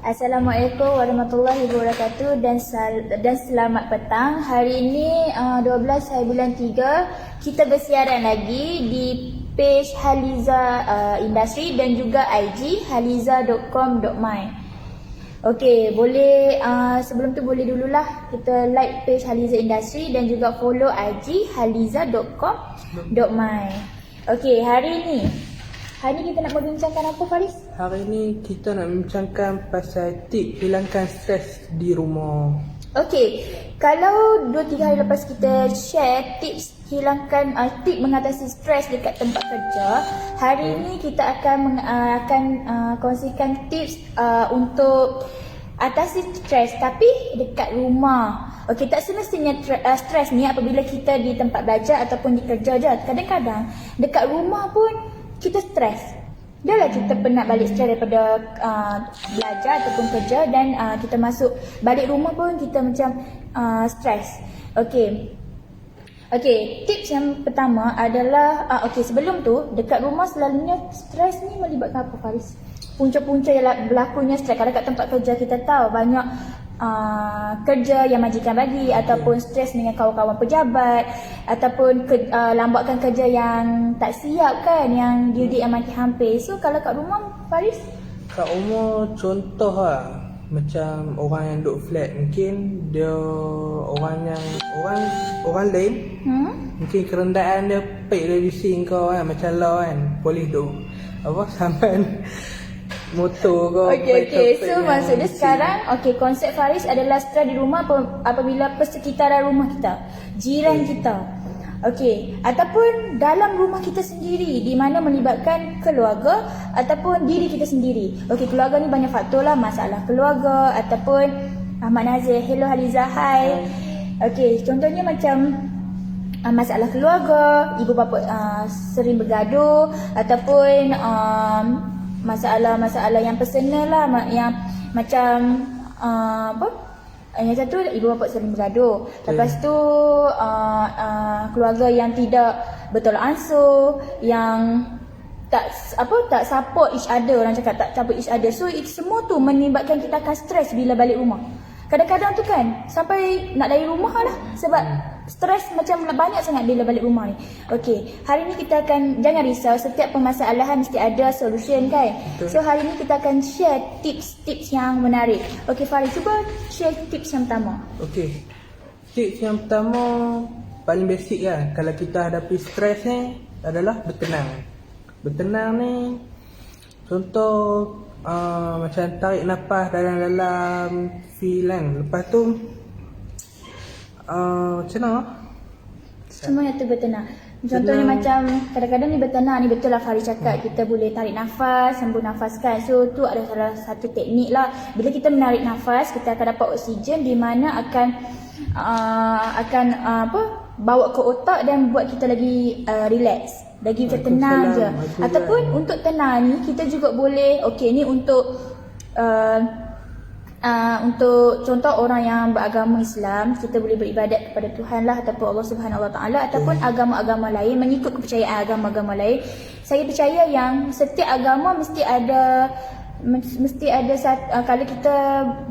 Assalamualaikum warahmatullahi wabarakatuh dan selamat petang. Hari ini 12 hari bulan 3 kita bersiaran lagi di page Haliza Industry dan juga IG haliza.com.my. Okey, boleh sebelum tu boleh dululah kita like page Haliza Industry dan juga follow IG haliza.com.my. Okey, hari ni kita nak membincangkan apa, Faris? Hari ni kita nak membincangkan pasal tip hilangkan stres di rumah. Okey, kalau 2-3 hari lepas kita share tips hilangkan tip mengatasi stres dekat tempat kerja, hari ini kita akan kongsikan tips untuk atasi stres tapi dekat rumah. Okey, tak semestinya stres ni apabila kita di tempat belajar ataupun di kerja je. Kadang-kadang dekat rumah pun kita stres. Dah lah kita penat balik stres daripada belajar ataupun kerja dan kita masuk balik rumah pun kita macam stres. Okey, tips yang pertama adalah sebelum tu dekat rumah selalunya stres ni melibatkan apa, Faris? Punca-punca yang berlakunya stres. Kalau kat tempat kerja kita tahu banyak kerja yang majikan bagi ataupun stres dengan kawan-kawan pejabat ataupun lambatkan kerja yang tak siap kan, yang due date yang makin hampir. So kalau kat rumah, Faris? Kat rumah contoh lah, macam orang yang duduk flat, mungkin dia orang lain mungkin kerendaan dia pek dari bising kau kan, macam lah kan polis duduk saman motor kau. Okey. So maksudnya sekarang konsep Faris adalah stres di rumah apabila persekitaran rumah kita, jiran kita. Okey, ataupun dalam rumah kita sendiri di mana melibatkan keluarga ataupun diri kita sendiri. Okey, keluarga ni banyak faktor lah, masalah keluarga ataupun Ahmad Nazir, hello Haliza, hai. Okey, contohnya macam masalah keluarga, ibu bapa sering bergaduh ataupun masalah yang personal lah, yang macam yang satu ibu bapa sering bergaduh. Lepas tu keluarga yang tidak betul ansur, yang tak support each other, orang cakap tak support each other. So semua tu menyebabkan kita akan stres bila balik rumah. Kadang-kadang tu kan sampai nak dari rumah lah sebab stres macam banyak sangat bila balik rumah ni. Okey, hari ni kita akan, jangan risau, setiap permasalahan mesti ada solution kan. So hari ni kita akan share tips-tips yang menarik. Okey Farid, cuba share tips yang pertama. Okey, tips yang pertama paling basic lah kalau kita hadapi stres ni adalah bertenang. Bertenang ni contoh macam tarik nafas dalam-dalam, feel kan. Lepas tu macam mana? Semua yang tu bertenang. Contohnya macam kadang-kadang ni bertenang ni, betul lah Farid cakap, kita boleh tarik nafas, sembun nafas kan. So tu ada salah satu teknik lah. Bila kita menarik nafas, kita akan dapat oksigen di mana akan bawa ke otak dan buat kita lagi relax, lagi macam tenang je. Ataupun untuk tenang ni kita juga boleh, ni untuk contoh orang yang beragama Islam, kita boleh beribadat kepada Tuhan lah ataupun Allah Subhanahu Wa Taala ataupun agama-agama lain, mengikut kepercayaan agama-agama lain. Saya percaya yang setiap agama mesti ada kalau kita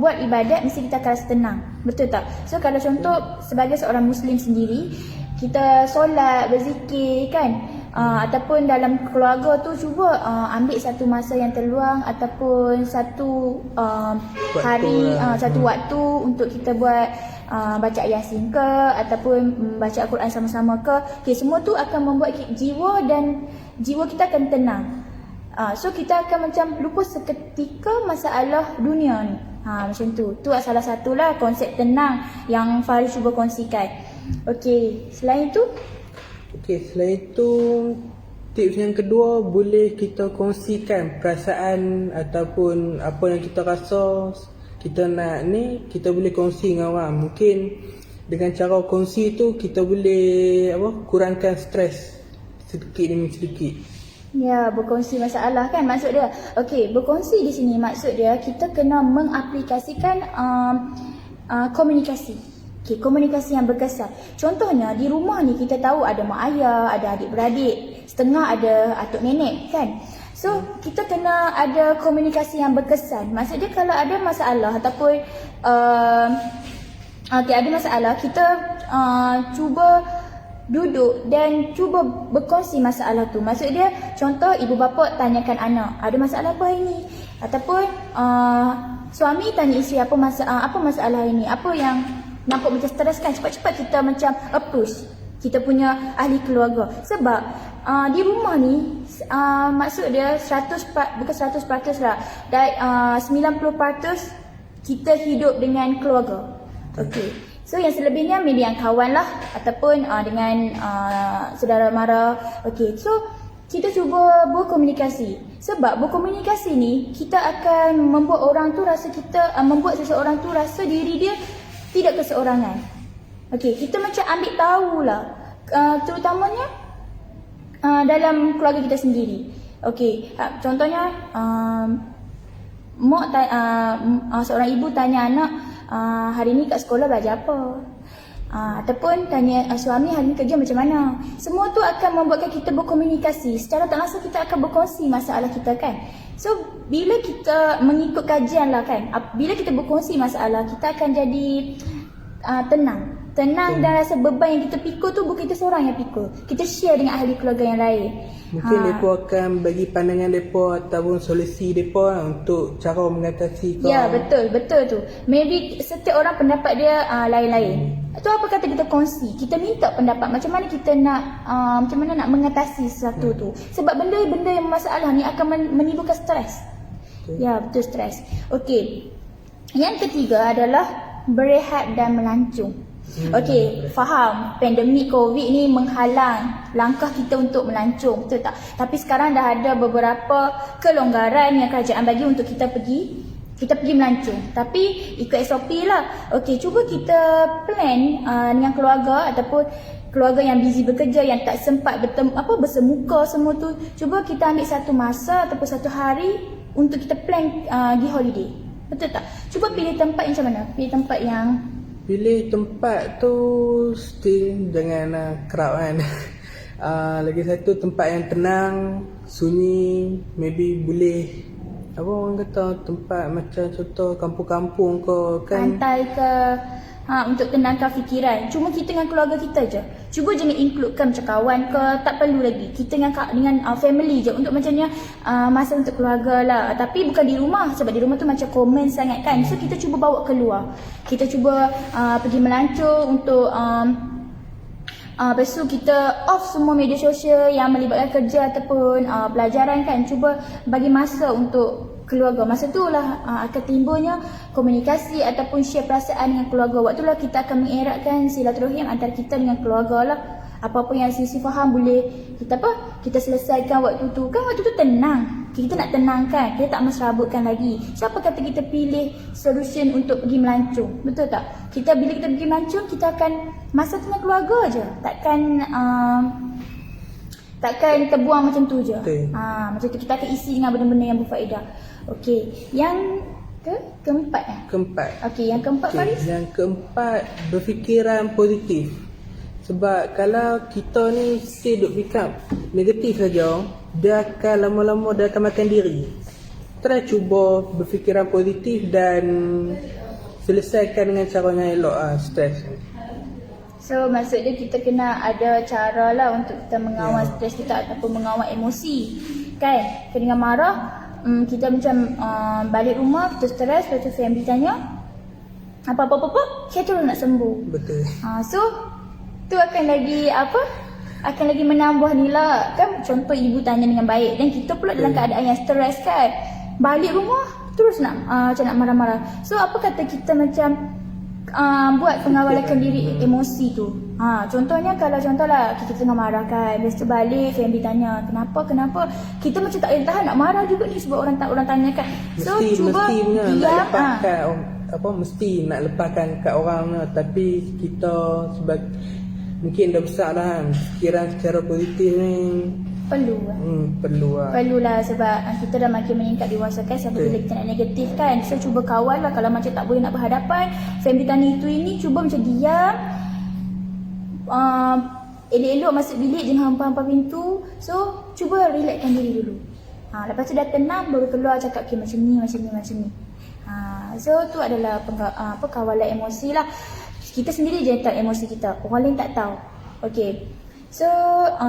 buat ibadat mesti kita akan rasa tenang. Betul tak? So kalau contoh sebagai seorang Muslim sendiri, kita solat, berzikir kan, ataupun dalam keluarga tu cuba ambil satu masa yang terluang ataupun satu hari, satu waktu untuk kita buat baca Yasin ke ataupun baca Al-Quran sama-sama ke. Semua tu akan membuat jiwa kita akan tenang. So kita akan macam lupa seketika masalah dunia ni. Macam tu. Tu salah satulah konsep tenang yang Farid cuba kongsikan. Okey, selain itu? Selain itu tips yang kedua, boleh kita kongsikan perasaan ataupun apa yang kita rasa kita nak ni, kita boleh kongsi dengan orang. Mungkin dengan cara kongsi tu kita boleh kurangkan stres sedikit demi sedikit. Ya, berkongsi masalah kan maksud dia. Okey, berkongsi di sini maksud dia kita kena mengaplikasikan komunikasi. Komunikasi yang berkesan. Contohnya di rumah ni kita tahu ada mak ayah, ada adik-beradik, setengah ada atuk nenek kan. So So kita kena ada komunikasi yang berkesan. Maksudnya kalau ada masalah ataupun ada masalah, kita cuba duduk dan cuba berkongsi masalah tu. Maksud dia, contoh ibu bapa tanyakan anak, ada masalah apa hari ni? Ataupun suami tanya isteri, apa masalah ini? Apa yang nampak macam stres kan? Cepat-cepat kita macam approach kita punya ahli keluarga. Sebab di rumah ni maksud dia bukan 100% lah, 90% kita hidup dengan keluarga. Okey. So yang selebihnya maybe yang kawan lah ataupun dengan saudara mara. Okey. So kita cuba berkomunikasi. Sebab berkomunikasi ni kita akan membuat membuat seseorang tu rasa diri dia tidak keseorangan. Okey, kita macam ambil tahulah terutamanya dalam keluarga kita sendiri. Okey, contohnya seorang ibu tanya anak, hari ni kat sekolah belajar apa? Ataupun tanya suami, hari ni kerja macam mana? Semua tu akan membuatkan kita berkomunikasi. Secara tak langsung kita akan berkongsi masalah kita kan. So bila kita mengikut kajian lah kan, bila kita berkongsi masalah, kita akan jadi tenang dan rasa beban yang kita pikul tu bukan kita seorang yang pikul. Kita share dengan ahli keluarga yang lain. Mungkin mereka akan bagi pandangan mereka ataupun solusi mereka untuk cara mengatasi kau. Ya, betul tu. Maybe setiap orang pendapat dia lain-lain. Tu apa kata kita kongsi, kita minta pendapat macam mana kita nak mengatasi sesuatu tu. Sebab benda-benda yang masalah ni akan menimbulkan stres. Ya, betul, stres. Okey. Yang ketiga adalah berehat dan melancung. Okey, faham pandemik COVID ni menghalang langkah kita untuk melancung, betul tak? Tapi sekarang dah ada beberapa kelonggaran yang kerajaan bagi untuk kita pergi melancung. Tapi ikut SOP lah. Okey, cuba kita plan dengan keluarga ataupun keluarga yang busy bekerja, yang tak sempat bersemuka semua tu. Cuba kita ambil satu masa ataupun satu hari untuk kita plan pergi holiday. Betul tak? Cuba pilih tempat yang macam mana? Pilih tempat tu still jangan crowd kan. Lagi satu tempat yang tenang, sunyi, maybe boleh orang kata tempat macam contoh kampung-kampung ke kan, pantai ke, untuk tenangkan fikiran. Cuma kita dengan keluarga kita je. Cuba jangan includekan macam kawan ke, tak perlu lagi. Kita dengan family je untuk macamnya masa untuk keluarga lah. Tapi bukan di rumah, sebab di rumah tu macam komen sangat kan. So kita cuba bawa keluar. Kita cuba pergi melancong untuk lepas tu kita off semua media sosial yang melibatkan kerja ataupun pelajaran kan. Cuba bagi masa untuk keluarga. Masa tu lah akan timbulnya komunikasi ataupun share perasaan dengan keluarga. Waktu lah kita akan mengeratkan silaturahim antara kita dengan keluarga lah. Apa-apa yang sisi faham boleh kita selesaikan waktu tu. Kan waktu tu tenang. Kita nak tenangkan, kita tak menserabutkan lagi. Siapa kata kita pilih solution untuk pergi melancong? Betul tak? Bila kita pergi melancong, kita akan masa dengan keluarga je. Takkan terbuang macam tu je. Macam tu kita akan isi dengan benda-benda yang berfaedah. Okey, yang keempat. Okey, yang keempat Faris. Yang keempat, berfikiran positif. Sebab kalau kita ni still duk fikir negatif saja, dia akan lama-lama dia akan makan diri. Try cuba berfikiran positif dan selesaikan dengan cara yang elok stres. So maksudnya kita kena ada cara lah untuk kita mengawal stres kita ataupun mengawal emosi. Kan? Kita dengan marah, kita macam balik rumah, kita stres, lepas tu family tanya apa-apa, kita terus nak sembuh. Betul. So tu akan lagi menambah nilai kan. Contoh ibu tanya dengan baik dan kita pula dalam keadaan yang stres kan, balik rumah terus nak macam nak marah-marah. So apa kata kita macam buat pengawalan diri emosi tu. Contohnya kalau kita tengah marah kan, lepas tu balik family tanya kenapa, kita macam tak boleh tahan nak marah juga ni sebab orang tanya kan. So cuba diam. Mesti nak lepaskan kat orang, tapi kita sebab mungkin dah besar dah kan, fikiran secara positif ni perlulah sebab kita dah makin meningkat dewasa kan. Siapa bila kita nak negatif kan. So cuba kawal lah. Kalau macam tak boleh nak berhadapan, family tanya itu ini, cuba macam diam, elok-elok masuk bilik, jangan hampa-hampa pintu. So cuba relaxkan diri dulu. Lepas tu dah tenang baru keluar cakap okay, macam ni. So tu adalah kawalan emosi lah. Kita sendiri je tahu emosi kita, orang lain tak tahu. Okay. So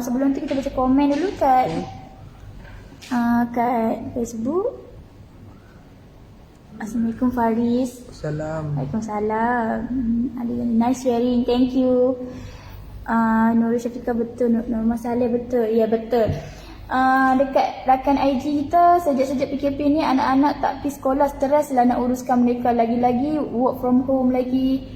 sebelum tu kita baca komen dulu kat Facebook. Assalamualaikum Faris. Waalaikumsalam. Nice sharing, thank you. Nurul Syafiqah betul, Nur Saleh betul. Ya betul. Dekat rakan IG kita sejak PKP ni anak-anak tak pergi sekolah, stres lah nak uruskan mereka, lagi-lagi work from home lagi.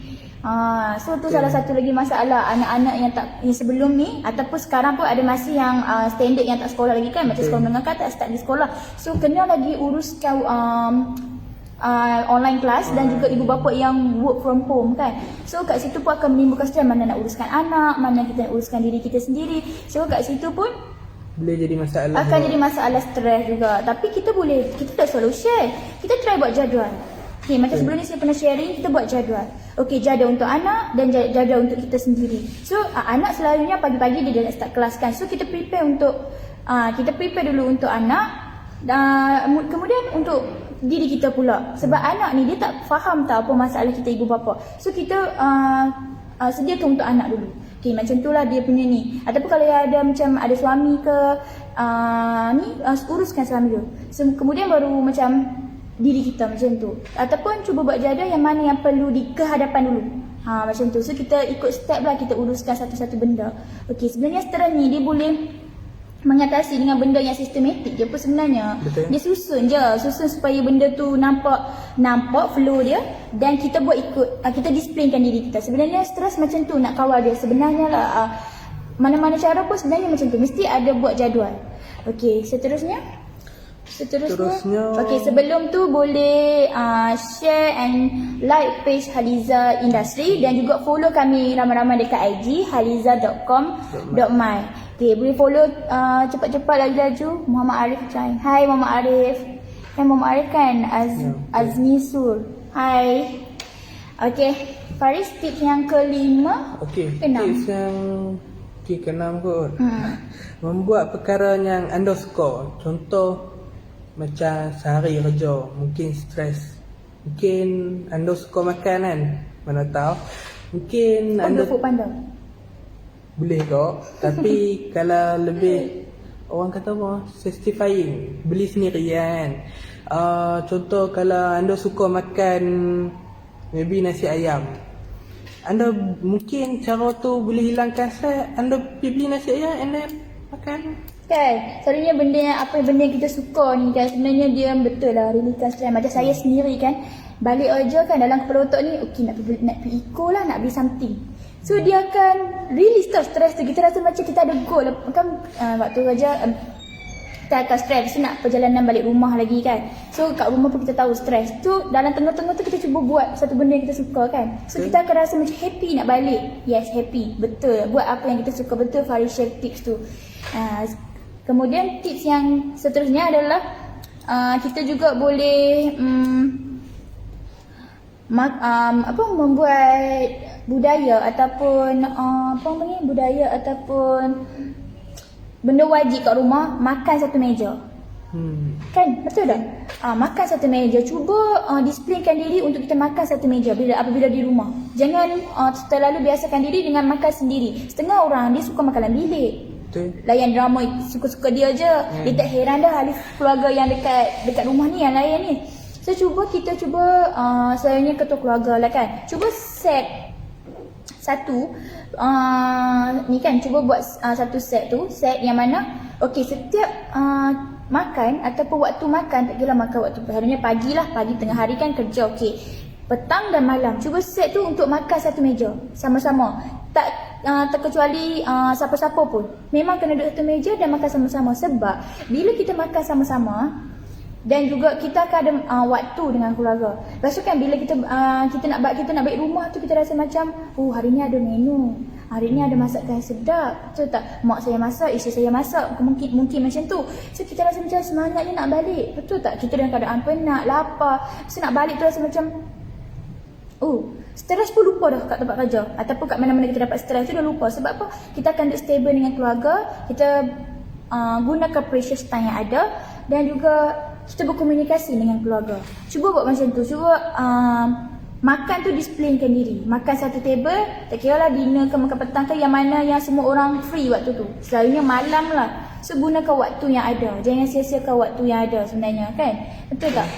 So tu salah satu lagi masalah anak-anak yang sebelum ni ataupun sekarang pun ada masih yang standard yang tak sekolah lagi kan, macam sekolah menengah kan tak start di sekolah. So kena lagi uruskan online class dan juga ibu bapa yang work from home kan. So kat situ pun akan menimbulkan stres, mana nak uruskan anak, mana kita nak uruskan diri kita sendiri. So kat situ pun boleh jadi masalah. Akan jadi masalah stres juga. Tapi kita dah solution. Kita try buat jadual. Okay, macam sebelum ni saya pernah sharing, kita buat jadual. Okay, jadual untuk anak dan jadual untuk kita sendiri. So anak selalunya pagi-pagi dia dah start kelas kan. So kita prepare dulu untuk anak dan kemudian untuk diri kita pula. Sebab anak ni dia tak faham apa masalah kita ibu bapa. So kita sediakan untuk anak dulu. Okay, macam tu lah dia punya ni. Ataupun kalau ada macam ada suami ke uruskan suami dulu. So kemudian baru macam diri kita macam tu. Ataupun cuba buat jadual yang mana yang perlu di kehadapan dulu. Macam tu. So kita ikut step lah, kita uruskan satu-satu benda. Okay, sebenarnya stres ni dia boleh mengatasi dengan benda yang sistematik je pun sebenarnya. Betul. Dia susun supaya benda tu nampak flow dia dan kita buat ikut, kita displaykan diri kita. Sebenarnya stres macam tu nak kawal dia. Sebenarnya lah mana-mana cara pun sebenarnya macam tu, mesti ada buat jadual. Okey, seterusnya. Okey, sebelum tu boleh share and like page Haliza Industry dan juga follow kami ramai-ramai dekat IG haliza.com.my. Okay, boleh follow cepat-cepat laju. Muhammad Arif join. Hai Muhammad Arif. Muhammad Arif kan Azmi Sur. Hai. Okay, Faris tips yang kelima. Okay, tips yang keenam kot. Membuat perkara yang anda suka. Contoh macam sehari kerja, mungkin stres. Mungkin anda suka makan kan, mana tahu. Mungkin anda food pandang. boleh kok. Tapi kalau lebih orang kata apa, satisfying, beli sendiri kan. Contoh kalau anda suka makan maybe nasi ayam, anda mungkin cara tu boleh hilangkan stres. Anda pergi beli nasi ayam and then makan kan. Selalunya benda yang kita suka ni kan, sebenarnya dia betul lah reliefkan stres. Macam saya sendiri kan, balik kerja kan dalam kepala otak ni okey nak pergi eco lah, nak beli something. So dia akan release tau stres tu. Kita rasa macam kita ada goal kan, waktu kerja kita akan stres, so nak perjalanan balik rumah lagi kan. So kat rumah pun kita tahu stres tu, dalam tengah-tengah tu kita cuba buat satu benda yang kita suka kan. So kita akan rasa macam happy nak balik. Yes, happy. Betul. Buat apa yang kita suka. Betul Faris share tips tu. Kemudian tips yang seterusnya adalah kita juga boleh membuat budaya ataupun budaya ataupun benda wajib kat rumah, makan satu meja. Kan? Betul tak? Makan satu meja. Cuba displaykan diri untuk kita makan satu meja apabila di rumah. Jangan terlalu biasakan diri dengan makan sendiri. Setengah orang dia suka makan dalam bilik. Layan drama suka-suka dia je. Dia tak heran dah ahli keluarga yang dekat rumah ni yang layan ni. So kita cuba selalunya ketua keluarga lah kan. Cuba set satu ni kan, cuba buat satu set yang mana okey setiap makan ataupun waktu makan, tak kira makan waktu harinya pagi tengah hari kan kerja, okey petang dan malam, cuba set tu untuk makan satu meja sama-sama. Tak terkecuali siapa-siapa pun, memang kena duduk satu meja dan makan sama-sama. Sebab bila kita makan sama-sama dan juga kita akan ada waktu dengan keluarga. Lepas tu kan bila kita nak balik rumah tu, kita rasa macam hari ni ada menu, hari ni ada masakan sedap. Betul tak? Mak saya masak, isteri saya masak, mungkin macam tu. So kita rasa macam semangatnya nak balik. Betul tak? Kita dalam keadaan penat, lapar. So nak balik tu rasa macam stres pun lupa dah kat tempat kerja ataupun kat mana-mana kita dapat stres tu dah lupa. Sebab apa? Kita akan duduk stable dengan keluarga, kita gunakan precious time yang ada Dan juga kita berkomunikasi dengan keluarga. Cuba buat macam tu. Cuba makan tu displaykan diri. Makan satu table, tak kira lah dinner ke makan petang ke, yang mana yang semua orang free waktu tu. Selalunya malam lah. So gunakan waktu yang ada. Jangan sia-siakan waktu yang ada sebenarnya kan. Betul tak?